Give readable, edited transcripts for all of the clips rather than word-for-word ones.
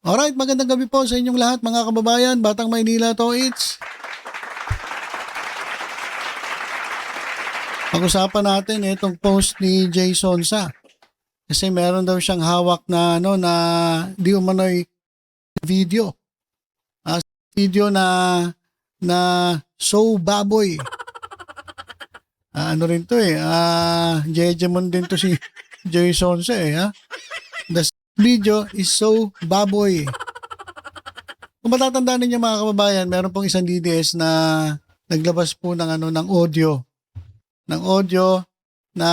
Alright, magandang gabi po sa inyong lahat mga kababayan, Batang Maynila to it's. Pag-usapan natin itong post ni Jason Sa. Kasi meron daw siyang hawak na na di umano'y video. Video na so baboy. Ano rin to Jejemon din to si Jason Sa ha. The video is so baboy. Kung matatandaan ninyo mga kababayan, meron pong isang DDS na naglabas po ng audio. Ng audio na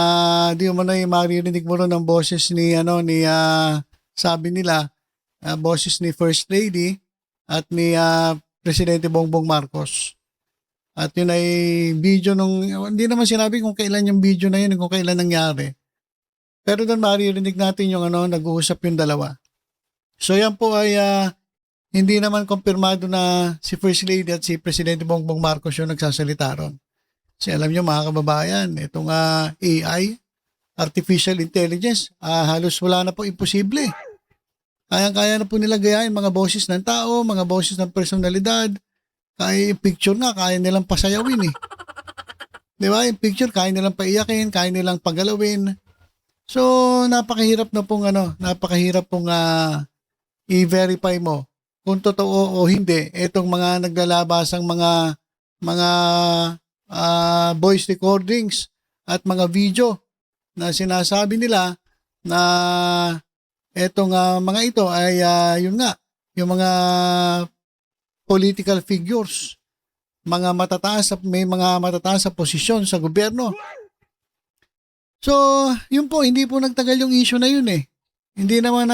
di mo na maririnig mo ng boses ni sabi nila boses ni First Lady at ni Presidente Bongbong Marcos. At yun ay video hindi naman sinabi kung kailan yung video na yun, kung kailan nangyari. Pero doon maririnig natin yung nag-uusap yung dalawa. So yan po ay hindi naman kumpirmado na si First Lady at si Presidente Bongbong Marcos yung nagsasalita ron. Kasi alam nyo mga kababayan, itong AI, Artificial Intelligence, halos wala na po imposible. Kaya na po nila gayahin mga boses ng tao, mga boses ng personalidad. Kaya yung picture nga, kaya nilang pasayawin eh. Di ba? Yung picture, kaya nilang paiyakin, kaya nilang pagalawin. So, napakahirap pong i-verify mo kung totoo o hindi itong mga naglalabasang mga voice recordings at mga video na sinasabi nila na etong mga ito ay yung mga political figures, may mga matataas sa posisyon sa gobyerno. So, yun po, hindi po nagtagal yung issue na yun eh. Hindi naman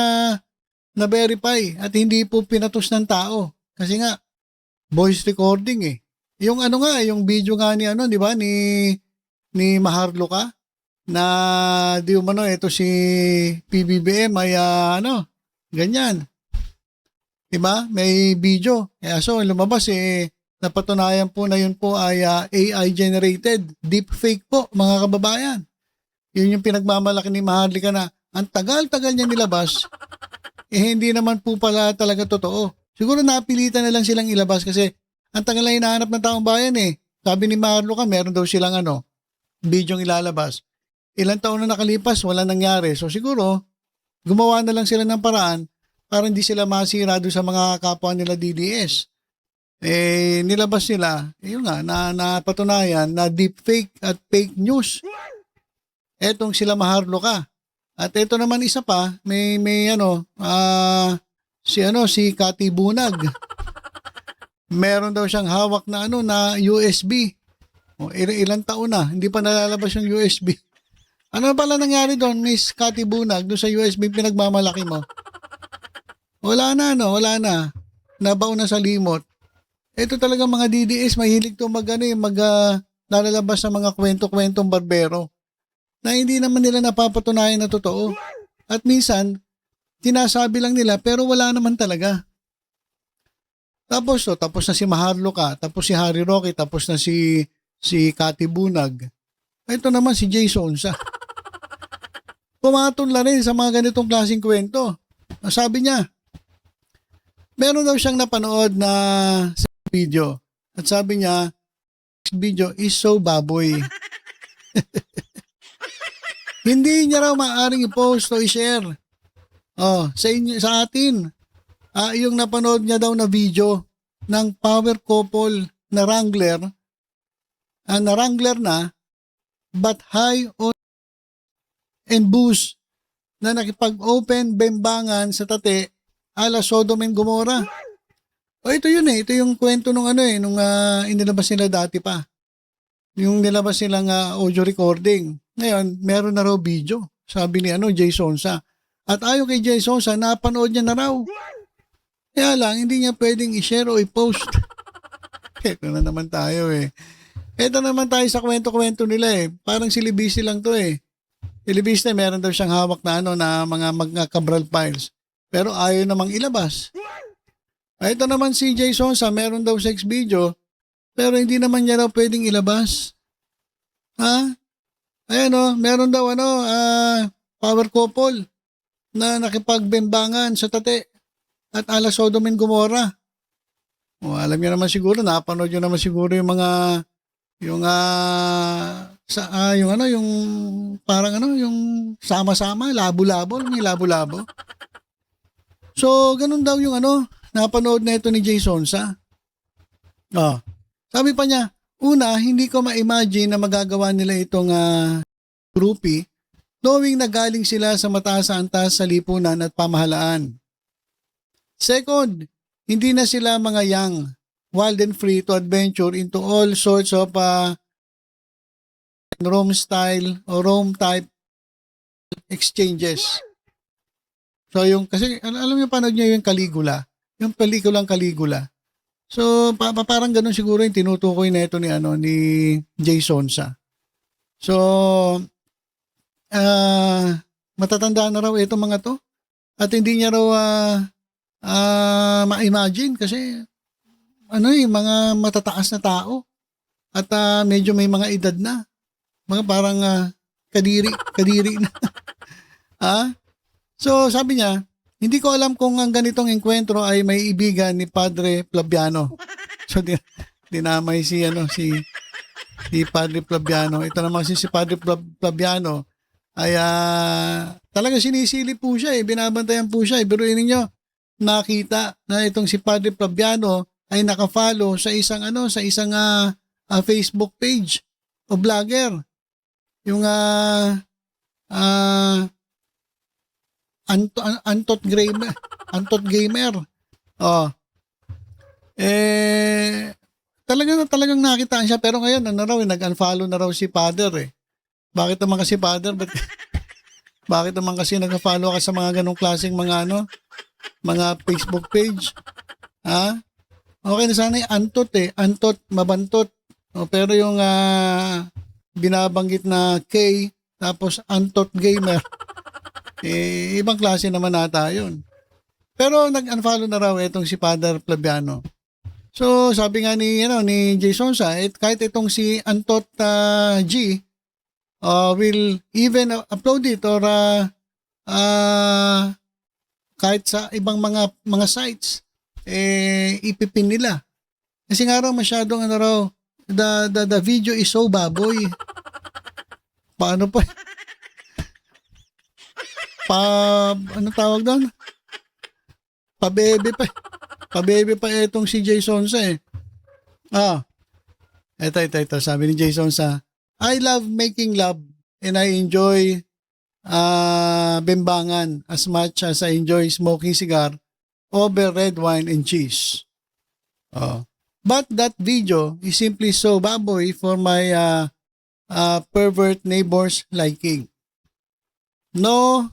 na-verify at hindi po pinatos ng tao. Kasi nga, voice recording eh. Yung yung video nga ni di ba, ni Maharlika na di umano ito si PBBM ay ganyan. Di ba? May video. So lumabas napatunayan po na yun po ay AI generated deepfake po mga kababayan. Yun yung pinagmamalaki ni Maharlika na ang tagal-tagal niya nilabas hindi naman po pala talaga totoo. Siguro napilitan na lang silang ilabas kasi ang tagal na hinahanap ng taong bayan eh. Sabi ni Maharlika, meron daw silang bidyong ilalabas. Ilang taon na nakalipas, wala nangyari. So siguro, gumawa na lang sila ng paraan para hindi sila masira doon sa mga kapwa nila DDS. Nilabas nila, yun nga, napatunayan na deepfake at fake news. Etong sila Maharlika. At ito naman isa pa, si Cathy Bunag. Meron daw siyang hawak na na USB. Ilang taon na, hindi pa nalalabas yung USB. Ano pala nangyari doon, Miss Cathy Bunag, doon sa USB pinagmamalaki mo? Wala na. Nabaon na sa limot. Ito talaga mga DDS, mahilig to lalabas sa mga kwento-kwentong barbero na hindi naman nila napapatunayan na totoo. At minsan, tinasabi lang nila pero wala naman talaga. Tapos na si Maharlika, tapos si Harry Roque, tapos na si Cathy Bunag. Ito naman si Jason Sa. Pumatol na rin sa mga ganitong klaseng kwento. Sabi niya, meron daw siyang napanood na video. At sabi niya, this video is so baboy. Hindi niya raw maaaring i-post o i-share. Sa atin. Yung napanood niya daw na video ng power couple na Wrangler, na but high on and booze na nakipag-open bembangan sa tate ala Sodom and Gomorrah. Ito yun ito yung kwento nung inilabas nila dati pa. Yung nilabas nilang audio recording. Ngayon, meron na raw video. Sabi ni Jason Sa. At ayon kay Jason Sa, napanood niya na raw. Kaya lang, hindi niya pwedeng i-share o i-post. Ito na naman tayo Ito naman tayo sa kwento-kwento nila Parang silibisi lang to Silibisi na meron daw siyang hawak na na mga Cabral files. Pero ayaw namang ilabas. Ito naman si Jason Sa, meron daw sex video. Pero hindi naman niya raw pwedeng ilabas. Ayan meron daw power couple na nakipagbembangan sa tate. at ala Sodom and Gomorrah. O, alam niyo naman siguro, napanood niyo naman siguro yung mga yung parang yung sama-sama, labo-labo, may labo-labo. So, ganun daw yung napanood na ito ni Jay Sonsa. Oh, sabi pa niya, una, hindi ko ma-imagine na magagawa nila itong groupie, knowing na galing sila sa mataas sa antas sa lipunan at pamahalaan. Second, hindi na sila mga young, wild and free to adventure into all sorts of Rome style or Rome type exchanges. So kasi alam niyo panood niyo yung Caligula, yung pelikulang Caligula. So parang ganun siguro yung tinutukoy na ito ni Jay Sonsa. So matatanda na raw itong mga to at hindi niya raw ma-imagine kasi mga matataas na tao at medyo may mga edad na, mga parang kadiri na. So sabi niya, hindi ko alam kung ang ganitong engkwentro ay may ibigan ni Padre Flaviano. So dinamay si Padre Flaviano. Ito naman si Padre Flaviano ay talagang sinisilip po siya, binabantayan po siya. Biruin niyo, nakita na itong si Padre Flaviano ay naka-follow sa isang Facebook page o vlogger. Yung Antot Gamer. Oh. Talagang nakitaan siya pero ngayon nag-unfollow na raw si Father eh. Bakit naman kasi Father? Bakit naman kasi nag-follow ka sa mga ganong klaseng mga Facebook page? Okay na sana yung Antot, mabantot. Pero yung binabanggit na K tapos Antot Gamer, ibang klase naman nata yun. Pero nag-unfollow na raw itong si Father Flaviano. So sabi nga ni Jay Sonsa, kahit itong si Antot G will even upload it or kahit sa ibang mga sites ipipin nila. Kasi nga raw masyadong the video is so baboy. Paano pa? Ano tawag doon? Pabebe pa itong si Jay Sonsa eh. Ito, sabi ni Jay Sonsa, I love making love and I enjoy bembangan as much as I enjoy smoking cigar over red wine and cheese. But that video is simply so baboy for my pervert neighbors liking. No,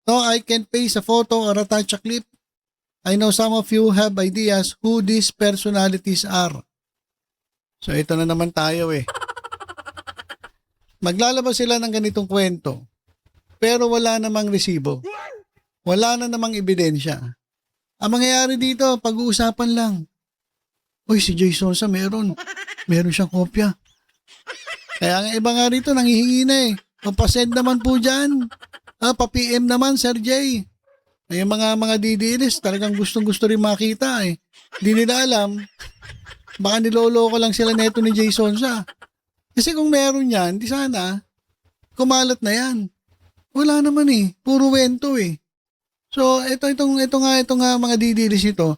I can paste a photo or attach a clip. I know some of you have ideas who these personalities are. So ito na naman tayo eh. Maglalabas sila ng ganitong kwento, pero wala namang resibo. Wala na namang ebidensya. Ang mangyayari dito, pag-uusapan lang. Uy, si Jay Sonsa meron siyang kopya. Kaya nga iba nga rito, nanghihingi na eh. Papasend naman po dyan. Pa-PM naman, Sir Jay. Ay, yung mga DDLs, talagang gustong-gusto rin makita eh. Hindi nila alam, baka niloloko lang sila neto ni Jay Sonsa. Kasi kung meron yan, di sana, kumalat na yan. Wala naman eh. Puro wento eh. So, ito nga mga DDLs ito.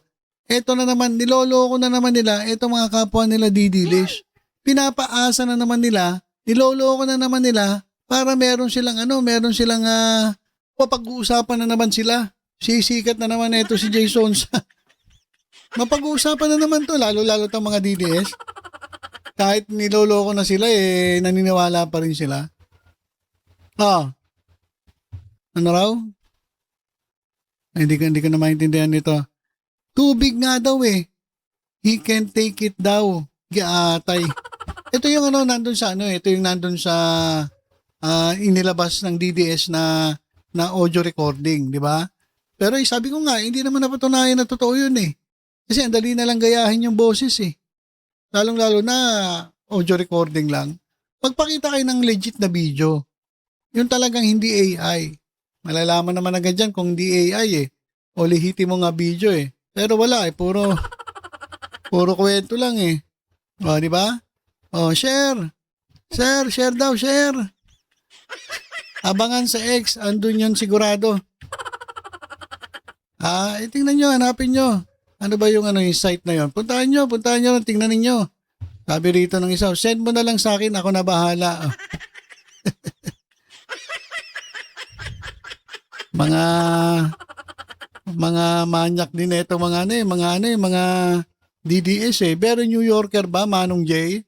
Ito na naman, niloloko na naman nila, ito mga kapwa nila DDLs. Pinapaasa na naman nila, niloloko na naman nila, para meron silang mapag-uusapan na naman sila. Sisikat na naman ito si Jay Sonsa. Mapag-uusapan na naman to, lalo-lalo itong mga DDS. Kahit niloloko na sila, naniniwala pa rin sila. Ano raw? Hindi ko na maintindihan nito. Tubig nga daw eh. He can take it daw. Giatay. Ito yung nandun sa inilabas ng DDS na audio recording, di ba? Pero sabi ko nga, hindi naman napatunayan na totoo yun eh. Kasi ang dali na lang gayahin yung boses eh. Lalong-lalo na audio recording lang. Pagpakita kayo ng legit na video, yun talagang hindi AI. Malalaman naman agad dyan kung hindi AI eh. o lehitimo nga video eh. Pero wala eh, puro kwento lang eh. O, di ba? O, share. Share daw, share. Abangan sa X, andun yun sigurado. Tingnan nyo, hanapin nyo. Ano ba yung yung site na yun? Puntahan nyo, tingnan ninyo. Sabi rito ng isa, send mo na lang sa akin, ako na bahala. mga manyak din ito, mga DDS eh. Pero New Yorker ba, Manong J?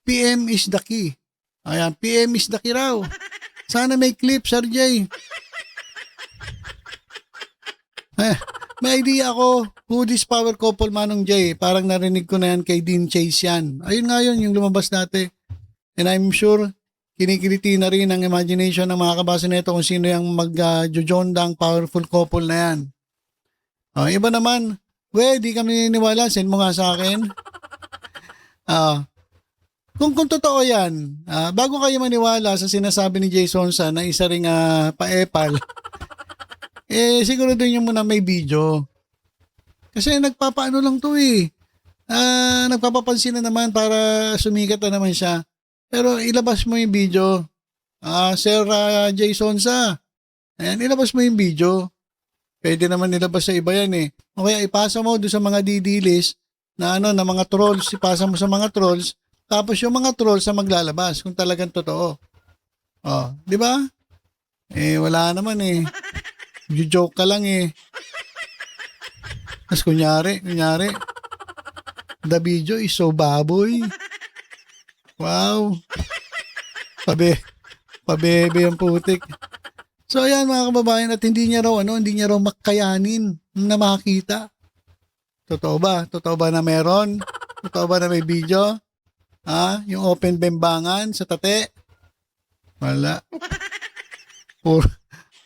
PM is the key. Ayan, PM is the key raw. Sana may clip, Sir J. May idea ako who this power couple, Manong J. Parang narinig ko na yan kay Dean Chase yan. Ayun nga yun, yung lumabas dati. And I'm sure, kinikiliti na rin ang imagination ng mga kabasa nito kung sino yung mag-jojondang powerful couple na yan. Iba naman, di kami niniwala, send mo nga sa akin. Kung totoo yan, bago kayo maniwala sa sinasabi ni Jason Sa na isa ring paepal, siguro din yung muna may video. Kasi nagpapaano lang to eh. Nagpapapansin na naman para sumikat na naman siya. Pero ilabas mo yung video. Sir Jason Sa. Ayan, ilabas mo yung video. Pwede naman ilabas sa iba yan eh. O kaya ipasa mo doon sa mga didilis na na mga trolls. Ipasa mo sa mga trolls. Tapos yung mga trolls sa maglalabas kung talagang totoo. Di ba? Wala naman eh. Joke ka lang eh. Tapos kunyari, the video is so baboy. Wow. Pabebe yung putik. So ayan mga kababayan, at hindi niya raw makayanin na makita. Totoo ba? Totoo ba na meron? Totoo ba na may video? Yung open bembangan sa tate? Wala.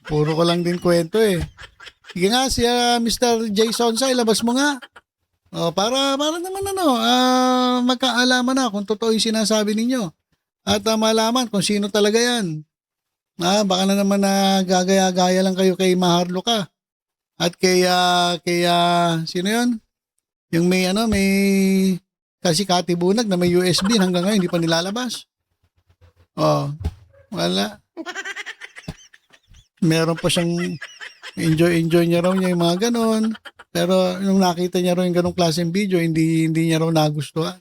Puro ko lang din kwento eh. Sige nga, si Mr. Jason Sa, ilabas mo nga. Para naman magkaalaman na kung totoo yung sinasabi ninyo. At malaman kung sino talaga yan. Baka na naman gagaya-gaya lang kayo kay Maharlika. At kay sino yun? Yung may kasi Kati Bunag na may USB hanggang ngayon hindi pa nilalabas. Wala. Meron pa siyang enjoy niya raw niya yung mga ganon. Pero nung nakita niya raw yung ganong klaseng video, hindi niya raw nagustuhan.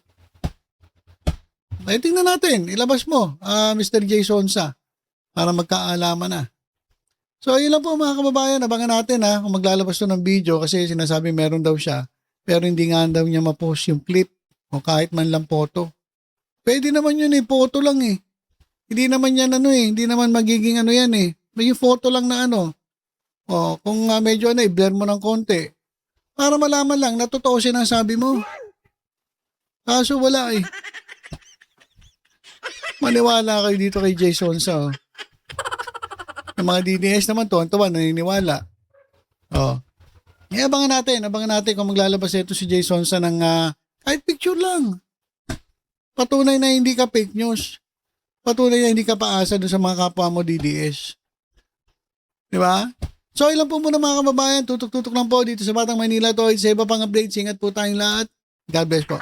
Tingnan natin, ilabas mo, Mr. Jason Sa, para magkaalaman na. So, yun lang po mga kababayan, abangan natin kung maglalabas to ng video kasi sinasabi meron daw siya. Pero hindi nga daw niya ma-post yung clip o kahit man lang photo. Pwede naman yun photo lang eh. Hindi naman yan hindi naman magiging yan eh. May photo lang na kung medyo i-blur mo ng konti. Para malaman lang na totoo sinasabi mo. Kaso wala eh. Maniwala kayo dito kay Jason Sa. Yung mga DDS naman tuwan-tuwa, naniniwala. Abangan natin kung maglalabas ito si Jason Sa ng kahit picture lang. Patunay na hindi ka fake news. Patunay na hindi ka paasa doon sa mga kapwa mo DDS. Di ba? So, ilan po muna mga kababayan. Tutok-tutok lang po dito sa Batang Manila to. Sa iba pang updates. Ingat po tayong lahat. God bless po.